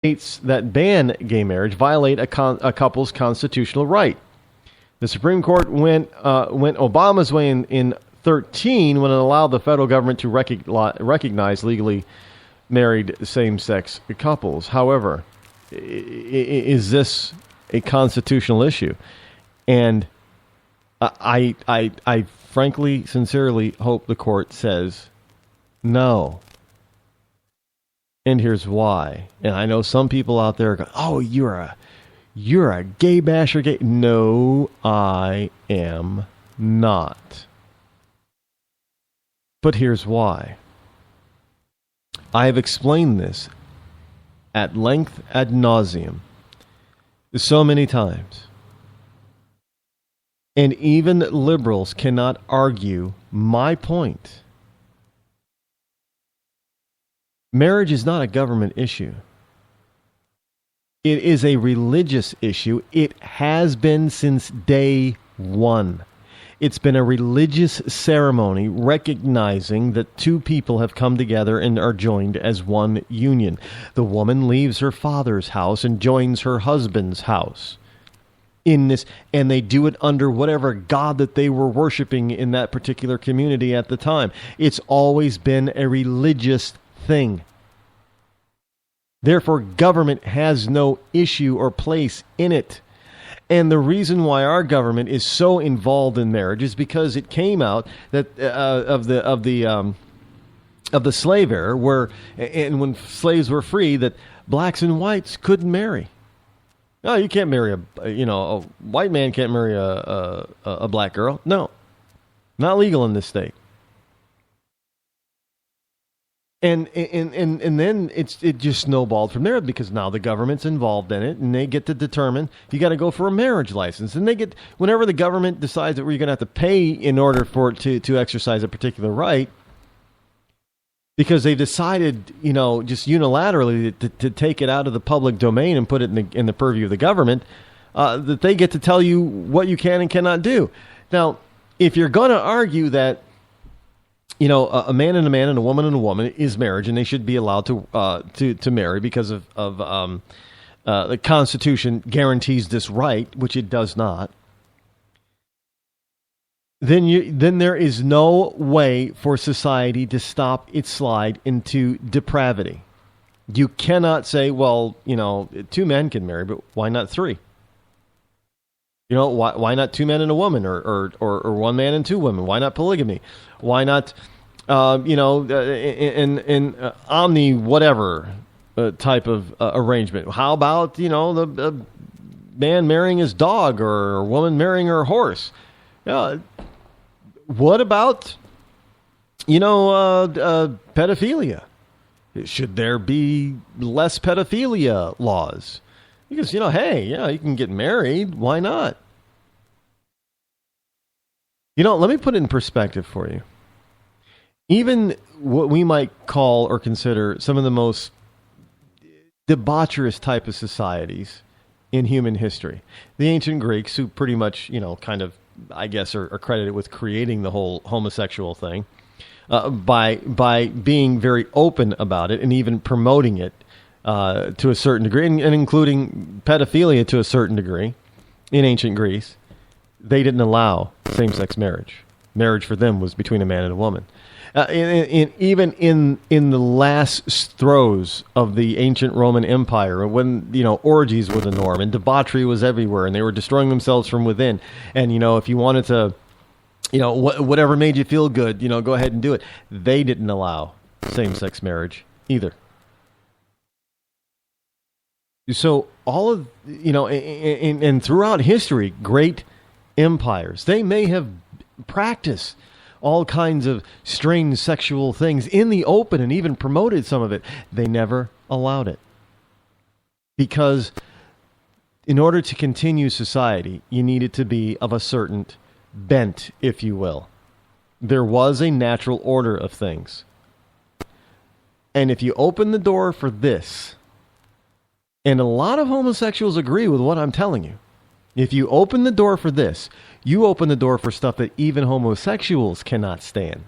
states that ban gay marriage violate a couple's constitutional right. The Supreme Court went Obama's way in 13 when it allowed the federal government to recognize legally married same-sex couples. However, is this a constitutional issue? And I frankly, sincerely hope the court says no. And here's why. And I know some people out there go, "Oh, you're a gay basher." Gay. No, I am not. But here's why. I have explained this at length, ad nauseum, so many times. And even liberals cannot argue my point. Marriage is not a government issue. It is a religious issue. It has been since day one. It's been a religious ceremony recognizing that two people have come together and are joined as one union. The woman leaves her father's house and joins her husband's house in this, and they do it under whatever god that they were worshiping in that particular community at the time. It's always been a religious thing. Therefore, government has no issue or place in it. And the reason why our government is so involved in marriage is because it came out that of the slave era, where and when slaves were free, that blacks and whites couldn't marry. No, you can't marry a white man can't marry a black girl. No, not legal in this state. And then it just snowballed from there, because now the government's involved in it, and they get to determine you got to go for a marriage license. And whenever the government decides that we're going to have to pay in order for it to exercise a particular right, because they've decided, just unilaterally to take it out of the public domain and put it in the purview of the government, that they get to tell you what you can and cannot do. Now, if you're going to argue that, a man and a woman is marriage, and they should be allowed to marry because of the Constitution guarantees this right, which it does not. Then there is no way for society to stop its slide into depravity. You cannot say, well, two men can marry, but why not three? Why not two men and a woman, or one man and two women? Why not polygamy? Why not, in omni whatever type of arrangement? How about, the man marrying his dog, or a woman marrying her horse? What about, pedophilia? Should there be less pedophilia laws? Because, hey, you can get married. Why not? Let me put it in perspective for you. Even what we might call or consider some of the most debaucherous type of societies in human history, the ancient Greeks, who pretty much, kind of, I guess, are credited with creating the whole homosexual thing, by being very open about it and even promoting it to a certain degree, and including pedophilia to a certain degree in ancient Greece. They didn't allow same-sex marriage. Marriage for them was between a man and a woman. Even in the last throes of the ancient Roman Empire, when orgies were the norm and debauchery was everywhere, and they were destroying themselves from within. And if you wanted to, whatever made you feel good, go ahead and do it. They didn't allow same-sex marriage either. So all of and throughout history, great empires, they may have practiced all kinds of strange sexual things in the open and even promoted some of it. They never allowed it. Because in order to continue society, you needed to be of a certain bent, if you will. There was a natural order of things. And if you open the door for this, and a lot of homosexuals agree with what I'm telling you, if you open the door for this, you open the door for stuff that even homosexuals cannot stand.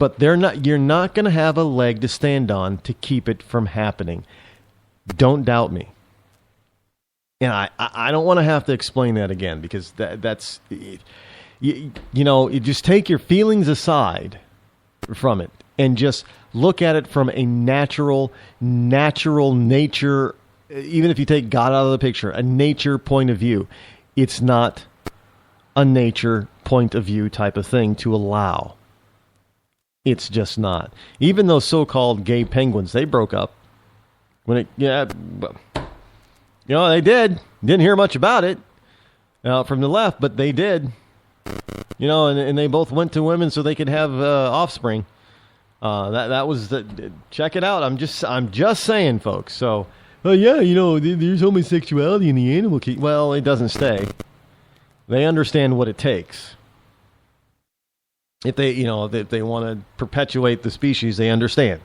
but you're not going to have a leg to stand on to keep it from happening. Don't doubt me. And I don't want to have to explain that again, because that's, you just take your feelings aside from it and just look at it from a natural nature. Even if you take God out of the picture, a nature point of view, it's not a nature point of view type of thing to allow. It's just not. Even those so-called gay penguins, they broke up. They did. Didn't hear much about it from the left, but they did. And they both went to women so they could have offspring. That was check it out. I'm just saying, folks. So, there's homosexuality in the animal kingdom. Well, it doesn't stay. They understand what it takes. If they want to perpetuate the species, they understand,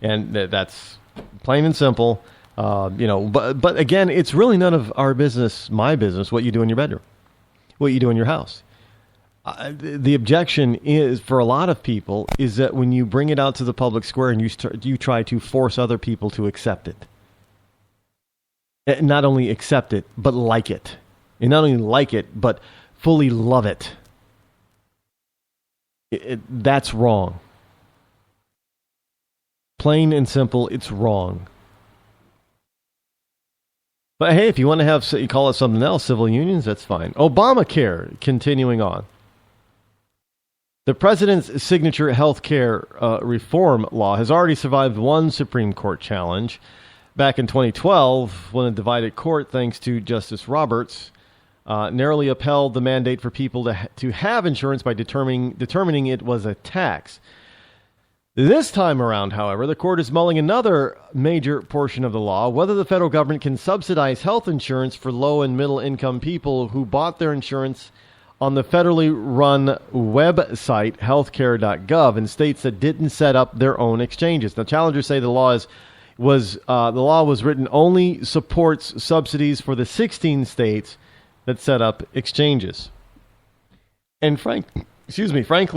and that's plain and simple. But again, it's really none of our business, my business, what you do in your bedroom, what you do in your house. The objection is, for a lot of people, is that when you bring it out to the public square and you try to force other people to accept it. Not only accept it, but like it. And not only like it, but fully love it. That's wrong. Plain and simple, it's wrong. But hey, if you want to you call it something else, civil unions, that's fine. Obamacare, continuing on. The president's signature health care reform law has already survived one Supreme Court challenge back in 2012, when a divided court, thanks to Justice Roberts, narrowly upheld the mandate for people to have insurance by determining it was a tax. This time around, however, the court is mulling another major portion of the law, whether the federal government can subsidize health insurance for low and middle income people who bought their insurance on the federally run website healthcare.gov in states that didn't set up their own exchanges. Now, challengers say the law was written only supports subsidies for the 16 states that set up exchanges. And frankly,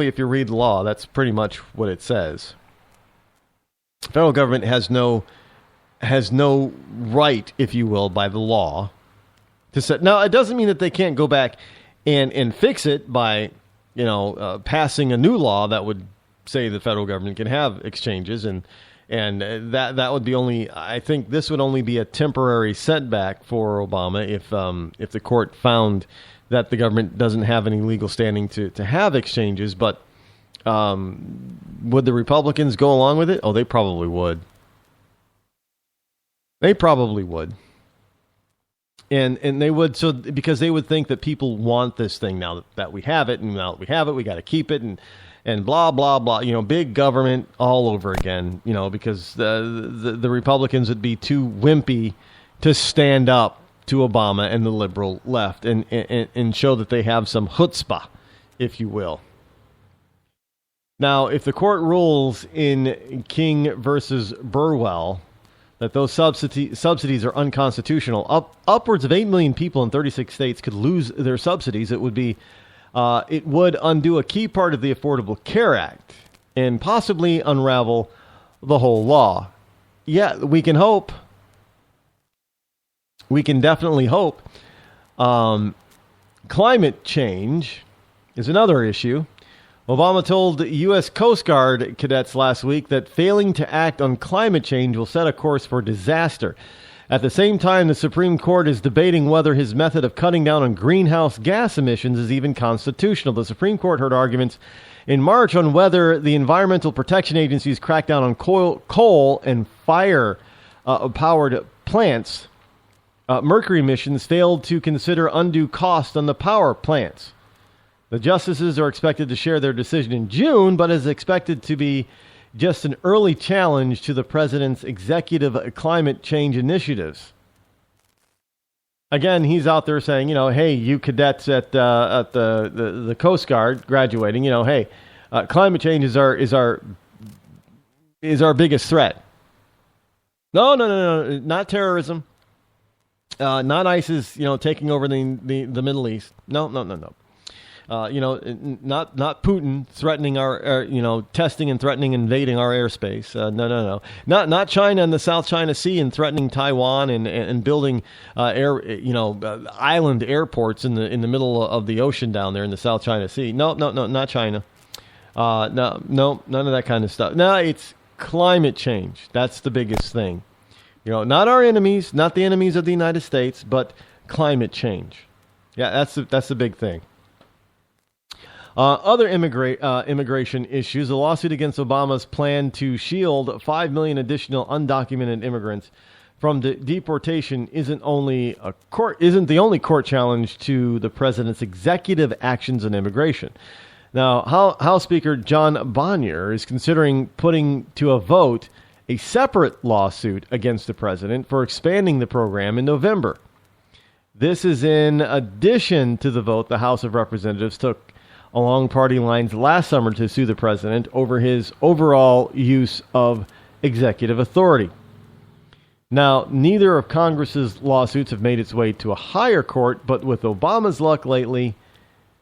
if you read the law, that's pretty much what it says. The federal government has no right, if you will, by the law to set. Now, it doesn't mean that they can't go back and fix it by, passing a new law that would say the federal government can have exchanges, and that would be only. I think this would only be a temporary setback for Obama if the court found that the government doesn't have any legal standing to have exchanges. But would the Republicans go along with it? Oh, they probably would. They probably would. And they would, because they would think that people want this thing now that we have it, and now that we have it, we got to keep it, and blah blah blah. Big government all over again. Because the Republicans would be too wimpy to stand up to Obama and the liberal left and show that they have some chutzpah, if you will. Now, if the court rules in King versus Burwell that those subsidies are unconstitutional, upwards of 8 million people in 36 states could lose their subsidies. It would undo a key part of the Affordable Care Act and possibly unravel the whole law. Yeah, we can hope. We can definitely hope. Climate change is another issue. Obama told U.S. Coast Guard cadets last week that failing to act on climate change will set a course for disaster. At the same time, the Supreme Court is debating whether his method of cutting down on greenhouse gas emissions is even constitutional. The Supreme Court heard arguments in March on whether the Environmental Protection Agency's crackdown on coal and fire-powered plants, mercury emissions, failed to consider undue cost on the power plants. The justices are expected to share their decision in June, but is expected to be just an early challenge to the president's executive climate change initiatives. Again, he's out there saying, hey, you cadets at the Coast Guard graduating, hey, climate change is our biggest threat. No, not terrorism, not ISIS, taking over the Middle East. No. Not Putin threatening our testing and threatening invading our airspace. No. Not China and the South China Sea and threatening Taiwan and building island airports in the middle of the ocean down there in the South China Sea. No, not China. No, none of that kind of stuff. No, it's climate change. That's the biggest thing. Not our enemies, not the enemies of the United States, but climate change. Yeah, that's the big thing. Other immigration issues. A lawsuit against Obama's plan to shield 5 million additional undocumented immigrants from deportation isn't the only court challenge to the president's executive actions on immigration. Now, House Speaker John Bonnier is considering putting to a vote a separate lawsuit against the president for expanding the program in November. This is in addition to the vote the House of Representatives took along party lines last summer to sue the president over his overall use of executive authority. Now, neither of Congress's lawsuits have made its way to a higher court, but with Obama's luck lately,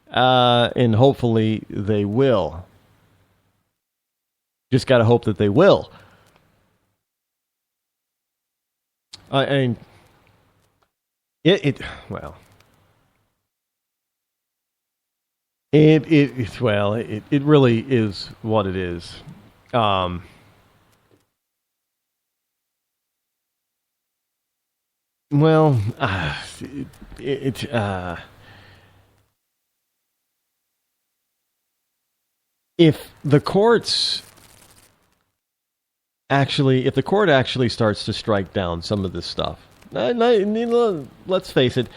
and hopefully they will. Just got to hope that they will. It really is what it is. If the court actually starts to strike down some of this stuff, let's face it,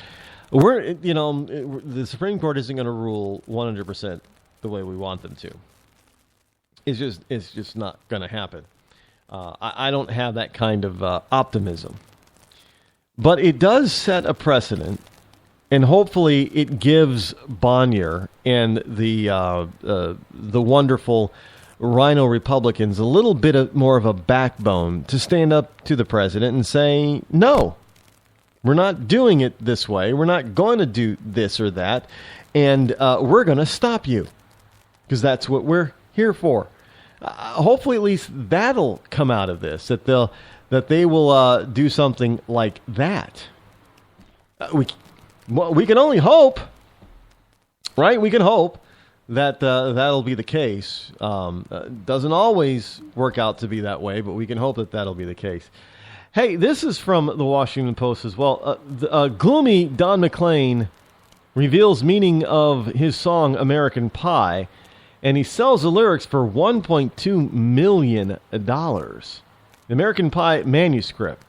the Supreme Court isn't going to rule 100% the way we want them to. It's just not going to happen. I don't have that kind of optimism. But it does set a precedent, and hopefully it gives Bonnier and the wonderful Rhino Republicans a little bit more of a backbone to stand up to the president and say, no, we're not doing it this way. We're not going to do this or that, and we're going to stop you because that's what we're here for. Hopefully, at least that'll come out of this. That they will do something like that. We can only hope, right? We can hope that that'll be the case. Doesn't always work out to be that way, but we can hope that that'll be the case. Hey, this is from the Washington Post as well. Gloomy Don McLean reveals meaning of his song American Pie, and he sells the lyrics for $1.2 million. The American Pie manuscript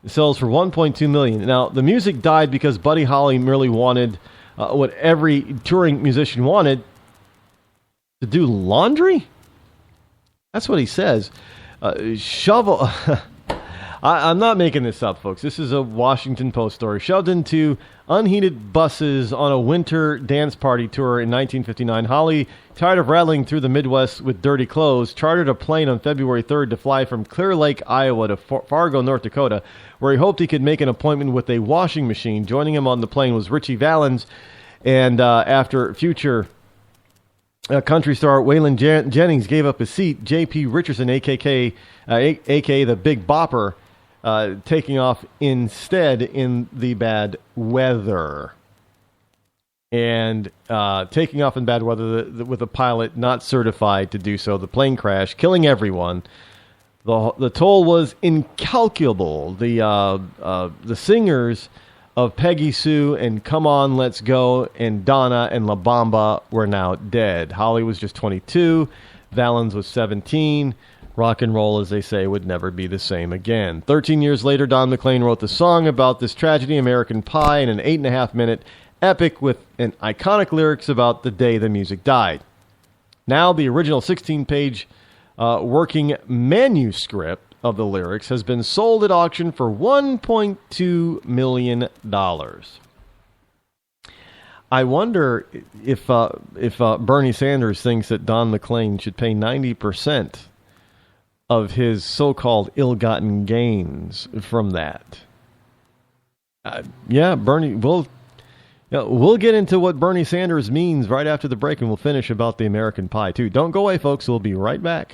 sells for $1.2 million. Now, the music died because Buddy Holly merely wanted what every touring musician wanted, to do laundry? That's what he says. Shovel... I'm not making this up, folks. This is a Washington Post story. Shoved into unheated buses on a winter dance party tour in 1959, Holly, tired of rattling through the Midwest with dirty clothes, chartered a plane on February 3rd to fly from Clear Lake, Iowa to Fargo, North Dakota, where he hoped he could make an appointment with a washing machine. Joining him on the plane was Richie Valens, and after future country star Waylon Jennings gave up his seat, J.P. Richardson, a.k.a. the Big Bopper, taking off instead in the bad weather. And taking off in bad weather with a pilot not certified to do so. The plane crashed, killing everyone. The toll was incalculable. The singers of Peggy Sue and Come On, Let's Go and Donna and La Bamba were now dead. Holly was just 22. Valens was 17. Rock and roll, as they say, would never be the same again. 13 years later, Don McLean wrote the song about this tragedy, American Pie, in an 8.5-minute epic with an iconic lyrics about the day the music died. Now, the original 16-page working manuscript of the lyrics has been sold at auction for $1.2 million. I wonder if Bernie Sanders thinks that Don McLean should pay 90% of his so-called ill-gotten gains from that. Yeah, Bernie, well, Now, we'll get into what Bernie Sanders means right after the break, and we'll finish about the American pie, too. Don't go away, folks. We'll be right back.